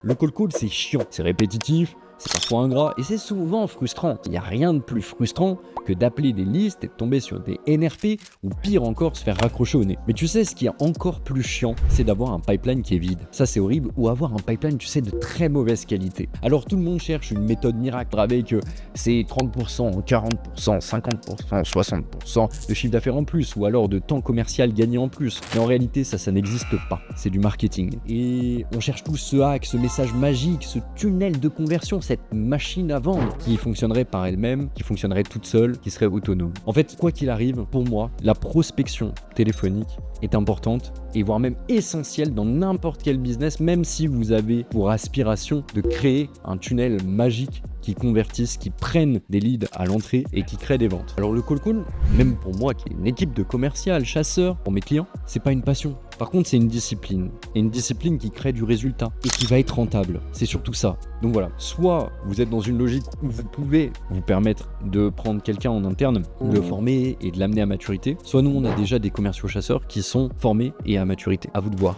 Le call call, c'est chiant, c'est répétitif, c'est parfois ingrat et c'est souvent frustrant. Il n'y a rien de plus frustrant que d'appeler des listes et de tomber sur des NRP ou pire encore se faire raccrocher au nez. Mais tu sais, ce qui est encore plus chiant, c'est d'avoir un pipeline qui est vide. Ça, c'est horrible. Ou avoir un pipeline, tu sais, de très mauvaise qualité. Alors tout le monde cherche une méthode miracle avec c'est 30%, 40%, 50%, 60% de chiffre d'affaires en plus ou alors de temps commercial gagné en plus. Mais en réalité, ça n'existe pas. C'est du marketing. Et on cherche tous ce hack, ce message magique, ce tunnel de conversion, cette machine à vendre qui fonctionnerait par elle-même, qui fonctionnerait toute seule, qui serait autonome. En fait, quoi qu'il arrive, pour moi, la prospection téléphonique est importante et voire même essentielle dans n'importe quel business, même si vous avez pour aspiration de créer un tunnel magique qui convertissent, qui prennent des leads à l'entrée et qui créent des ventes. Alors le call call, même pour moi qui est une équipe de commercial, chasseurs, pour mes clients, c'est pas une passion. Par contre, c'est une discipline. Et une discipline qui crée du résultat et qui va être rentable. C'est surtout ça. Donc voilà, soit vous êtes dans une logique où vous pouvez vous permettre de prendre quelqu'un en interne, de le former et de l'amener à maturité, soit nous, on a déjà des commerciaux chasseurs qui sont formés et à maturité. À vous de voir.